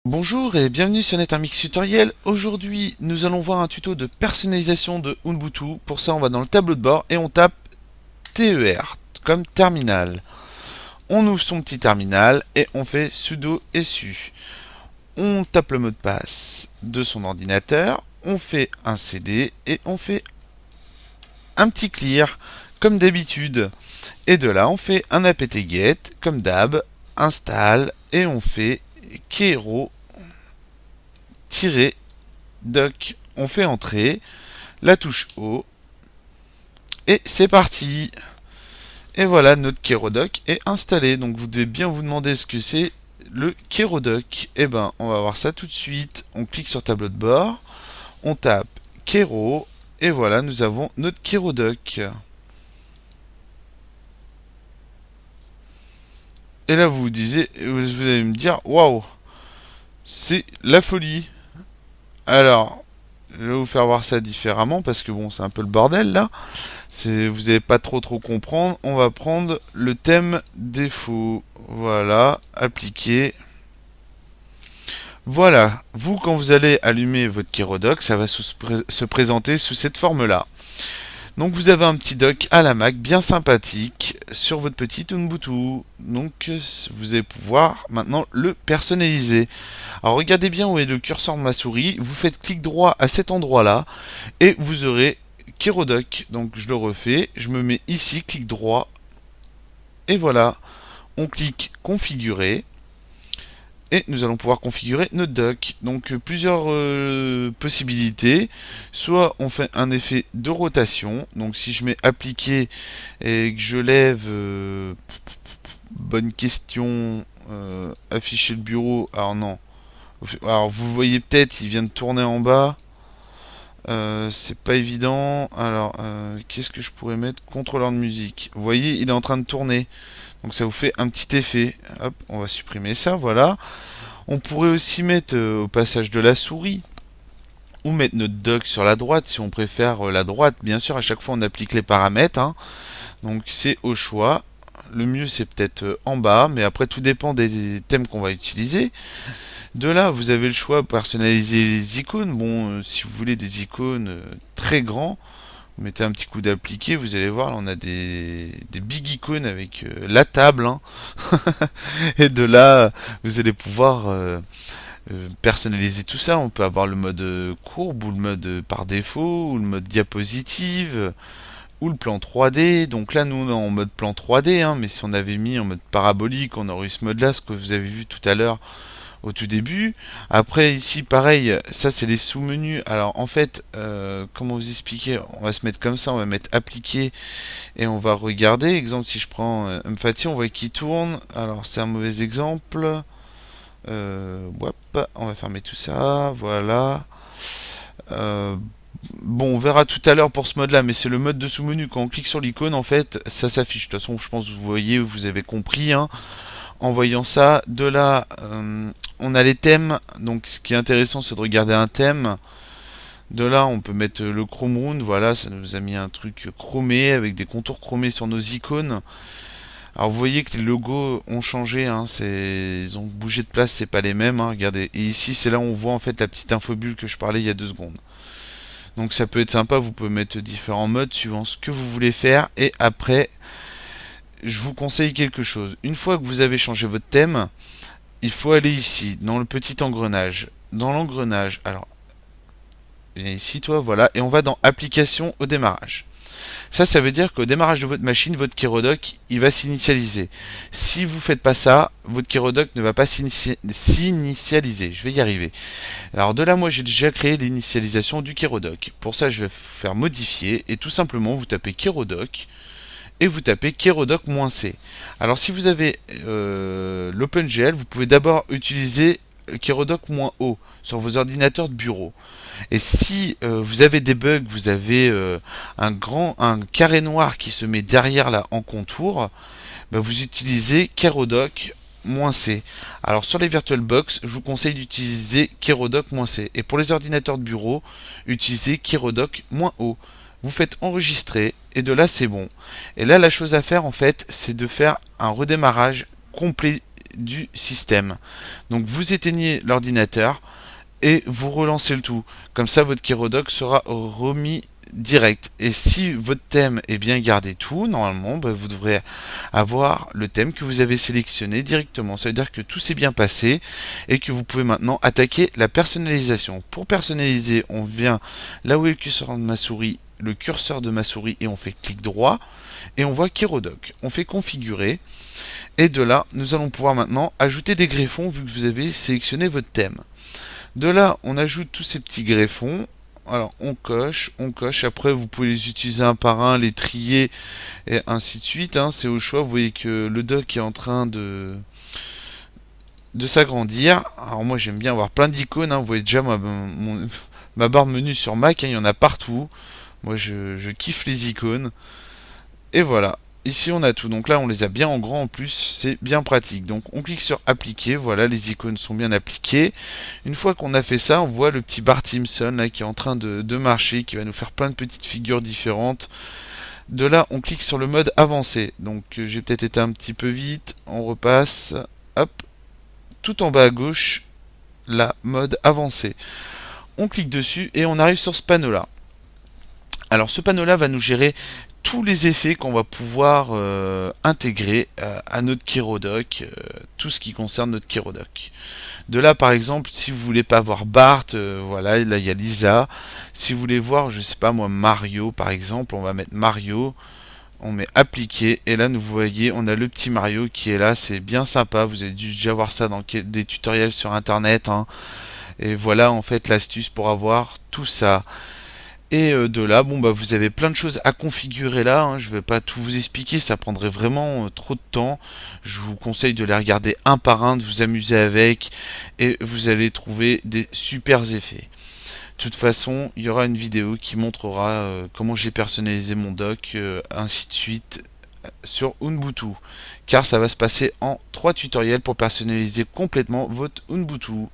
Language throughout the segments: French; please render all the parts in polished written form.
Bonjour et bienvenue sur NetAmix Tutoriel. Aujourd'hui, nous allons voir un tuto de personnalisation de Ubuntu. Pour ça, on va dans le tableau de bord et on tape TER comme terminal. On ouvre son petit terminal et on fait sudo su. On tape le mot de passe de son ordinateur, on fait un CD et on fait un petit clear comme d'habitude. Et de là, on fait un apt-get comme d'hab, install et on fait kero doc, on fait entrer, la touche O, et c'est parti. Et voilà, notre Kerodoc est installé. Donc vous devez bien vous demander ce que c'est le Kerodoc. Et ben, on va voir ça tout de suite. On clique sur tableau de bord, on tape Kero, et voilà, nous avons notre Kerodoc. Et là, vous allez me dire, waouh, c'est la folie. Alors, je vais vous faire voir ça différemment parce que bon, c'est un peu le bordel là. Vous n'allez pas trop comprendre. On va prendre le thème défaut. Voilà, appliquer. Voilà, vous quand vous allez allumer votre Kerodoc, ça va se présenter sous cette forme-là. Donc vous avez un petit dock à la Mac bien sympathique sur votre petit Ubuntu. Donc vous allez pouvoir maintenant le personnaliser. Alors regardez bien où est le curseur de ma souris. Vous faites clic droit à cet endroit-là et vous aurez Kerodoc. Donc je le refais, je me mets ici, clic droit et voilà. On clique configurer. Et nous allons pouvoir configurer notre dock. Donc plusieurs possibilités. Soit on fait un effet de rotation. Donc si je mets appliquer et que je lève, bonne question, afficher le bureau. Alors non. Alors vous voyez peut-être, il vient de tourner en bas. C'est pas évident. Alors qu'est-ce que je pourrais mettre? Contrôleur de musique. Vous voyez, il est en train de tourner. Donc ça vous fait un petit effet. Hop, on va supprimer ça, voilà. On pourrait aussi mettre au passage de la souris ou mettre notre dock sur la droite si on préfère la droite. Bien sûr, à chaque fois on applique les paramètres, hein. Donc c'est au choix. Le mieux c'est peut-être en bas, mais après tout dépend des thèmes qu'on va utiliser. De là, vous avez le choix de personnaliser les icônes. Bon, si vous voulez des icônes très grands, vous mettez un petit coup d'appliquer, vous allez voir, là, on a des big icônes avec la table, hein. Et de là, vous allez pouvoir personnaliser tout ça. On peut avoir le mode courbe ou le mode par défaut ou le mode diapositive ou le plan 3D. Donc là, nous, on est en mode plan 3D, hein, mais si on avait mis en mode parabolique, on aurait eu ce mode-là, ce que vous avez vu tout à l'heure au tout début. Après ici pareil, ça c'est les sous-menus. Alors en fait, comment vous expliquer? On va se mettre comme ça, on va mettre appliquer et on va regarder. Exemple, si je prends Mfati, on voit qu'il tourne. Alors c'est un mauvais exemple. On va fermer tout ça, voilà. Euh, bon, on verra tout à l'heure pour ce mode là, mais c'est le mode de sous-menu. Quand on clique sur l'icône, en fait, ça s'affiche. De toute façon, je pense que vous voyez, vous avez compris, hein. En voyant ça, de là, on a les thèmes. Donc ce qui est intéressant, c'est de regarder un thème. De là, on peut mettre le Chrome Round. Voilà, ça nous a mis un truc chromé avec des contours chromés sur nos icônes. Alors vous voyez que les logos ont changé, hein, ils ont bougé de place, c'est pas les mêmes, hein, regardez. Et ici, c'est là où on voit en fait la petite infobulle que je parlais il y a 2 secondes. Donc ça peut être sympa, vous pouvez mettre différents modes suivant ce que vous voulez faire. Et après, je vous conseille quelque chose. Une fois que vous avez changé votre thème, il faut aller ici, dans le petit engrenage. Dans l'engrenage, alors, ici, toi, voilà, et on va dans Application au démarrage. Ça veut dire qu'au démarrage de votre machine, votre Kerodoc, il va s'initialiser. Si vous faites pas ça, votre Kerodoc ne va pas s'initialiser. Je vais y arriver. Alors de là, moi, j'ai déjà créé l'initialisation du Kerodoc. Pour ça, je vais faire modifier et tout simplement, vous tapez Kerodoc et vous tapez Kerodoc-C. Alors si vous avez l'OpenGL, vous pouvez d'abord utiliser Kerodoc-O sur vos ordinateurs de bureau. Et si vous avez des bugs, vous avez un carré noir qui se met derrière là en contour, bah, vous utilisez Kerodoc-C. Alors sur les VirtualBox, je vous conseille d'utiliser Kerodoc-C. Et pour les ordinateurs de bureau, utilisez Kerodoc-O. Vous faites enregistrer et de là c'est bon. Et là la chose à faire en fait, c'est de faire un redémarrage complet du système. Donc vous éteignez l'ordinateur et vous relancez le tout. Comme ça, votre KeroDoc sera remis direct. Et si votre thème est bien gardé tout, normalement, vous devrez avoir le thème que vous avez sélectionné directement. Ça veut dire que tout s'est bien passé et que vous pouvez maintenant attaquer la personnalisation. Pour personnaliser, on vient là où est le curseur de ma souris et on fait clic droit et on voit KeroDoc. On fait configurer et de là, nous allons pouvoir maintenant ajouter des greffons vu que vous avez sélectionné votre thème. De là, on ajoute tous ces petits greffons. Alors, on coche. Après, vous pouvez les utiliser un par un, les trier, et ainsi de suite. C'est au choix. Vous voyez que le doc est en train de s'agrandir. Alors, moi, j'aime bien avoir plein d'icônes. Vous voyez déjà ma barre menu sur Mac. Il y en a partout. Moi, je kiffe les icônes. Et voilà. Ici on a tout, donc là on les a bien en grand en plus, c'est bien pratique. Donc on clique sur appliquer, voilà, les icônes sont bien appliquées. Une fois qu'on a fait ça, on voit le petit Bart Simpson là qui est en train de marcher, qui va nous faire plein de petites figures différentes. De là on clique sur le mode avancé, donc j'ai peut-être été un petit peu vite, on repasse, hop, tout en bas à gauche, la mode avancé. On clique dessus et on arrive sur ce panneau là. Alors ce panneau là va nous gérer tous les effets qu'on va pouvoir intégrer à notre KeroDoc, tout ce qui concerne notre KeroDoc. De là, par exemple, si vous voulez pas voir Bart, voilà, là il y a Lisa. Si vous voulez voir, je sais pas moi, Mario, par exemple, on va mettre Mario. On met appliquer et là nous voyez, on a le petit Mario qui est là. C'est bien sympa. Vous avez dû déjà voir ça dans des tutoriels sur Internet. Et voilà en fait l'astuce pour avoir tout ça. Et de là, vous avez plein de choses à configurer là. Je ne vais pas tout vous expliquer, ça prendrait vraiment trop de temps. Je vous conseille de les regarder un par un, de vous amuser avec, et vous allez trouver des super effets. De toute façon, il y aura une vidéo qui montrera comment j'ai personnalisé mon doc, ainsi de suite, sur Ubuntu. Car ça va se passer en 3 tutoriels pour personnaliser complètement votre Ubuntu.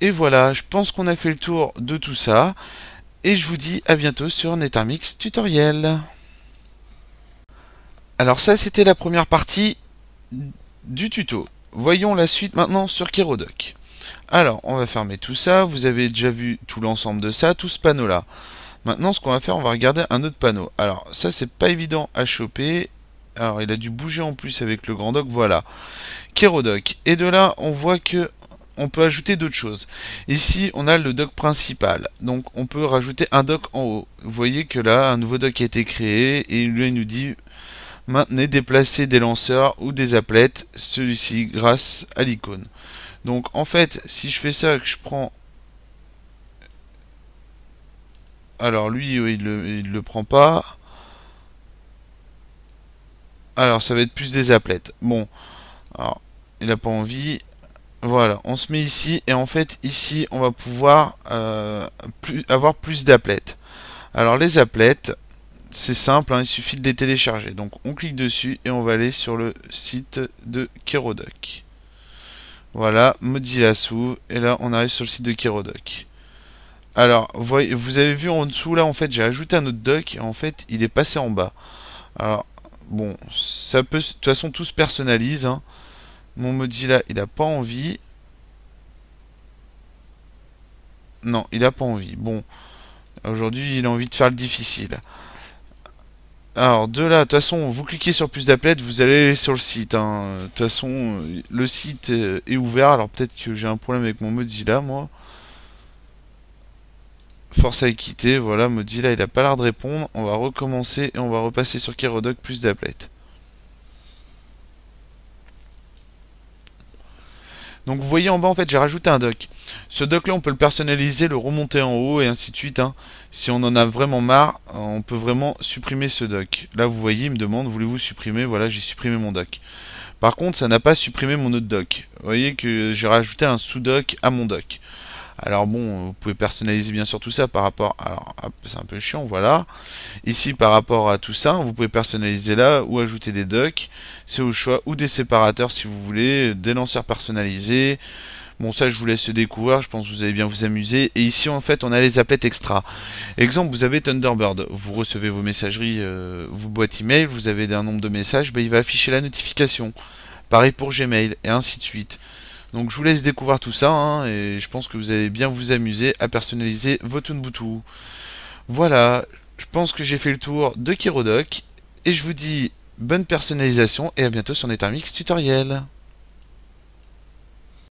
Et voilà, je pense qu'on a fait le tour de tout ça. Et je vous dis à bientôt sur NetArmix Tutoriel. Alors ça c'était la première partie du tuto. Voyons la suite maintenant sur KeroDoc. Alors on va fermer tout ça. Vous avez déjà vu tout l'ensemble de ça, tout ce panneau là. Maintenant ce qu'on va faire, on va regarder un autre panneau. Alors ça c'est pas évident à choper. Alors il a dû bouger en plus avec le grand doc. Voilà. KeroDoc. Et de là on voit que on peut ajouter d'autres choses. Ici, on a le doc principal. Donc, on peut rajouter un doc en haut. Vous voyez que là, un nouveau doc a été créé et lui, il nous dit maintenez, déplacer des lanceurs ou des applets, celui-ci grâce à l'icône. Donc, en fait, si je fais ça, que je prends. Alors, lui, il le prend pas. Alors, ça va être plus des applets. Bon. Alors, il n'a pas envie. Voilà, on se met ici et en fait ici on va pouvoir avoir plus d'applettes. Alors les applettes, c'est simple, il suffit de les télécharger. Donc on clique dessus et on va aller sur le site de KeroDoc. Voilà, Mozilla s'ouvre et là on arrive sur le site de KeroDoc. Alors vous avez vu en dessous là en fait j'ai ajouté un autre doc et en fait il est passé en bas. Alors bon, ça peut de toute façon tout se personnalise. Mon Mozilla, il a pas envie. Non, il a pas envie. Bon, aujourd'hui, il a envie de faire le difficile. Alors, de là, de toute façon, vous cliquez sur plus d'applettes, vous allez sur le site. De toute façon, le site est ouvert. Alors, peut-être que j'ai un problème avec mon Mozilla, moi. Force à quitter. Voilà, Mozilla, il a pas l'air de répondre. On va recommencer et on va repasser sur KeroDoc plus d'applettes. Donc vous voyez en bas en fait j'ai rajouté un doc. Ce doc là on peut le personnaliser, le remonter en haut et ainsi de suite. Si on en a vraiment marre, on peut vraiment supprimer ce doc. Là vous voyez il me demande voulez-vous supprimer, voilà j'ai supprimé mon doc. Par contre ça n'a pas supprimé mon autre doc. Vous voyez que j'ai rajouté un sous-doc à mon doc. Alors bon, vous pouvez personnaliser bien sûr tout ça par rapport... Alors, c'est un peu chiant, voilà. Ici, par rapport à tout ça, vous pouvez personnaliser là ou ajouter des docks. C'est au choix. Ou des séparateurs si vous voulez. Des lanceurs personnalisés. Bon, ça, je vous laisse découvrir. Je pense que vous allez bien vous amuser. Et ici, en fait, on a les applets extra. Exemple, vous avez Thunderbird. Vous recevez vos messageries, vos boîtes email. Vous avez un nombre de messages. Il va afficher la notification. Pareil pour Gmail, et ainsi de suite. Donc je vous laisse découvrir tout ça, hein, et je pense que vous allez bien vous amuser à personnaliser votre Ubuntu. Voilà, je pense que j'ai fait le tour de Kirodoc, et je vous dis bonne personnalisation et à bientôt sur Netarmix Tutoriel.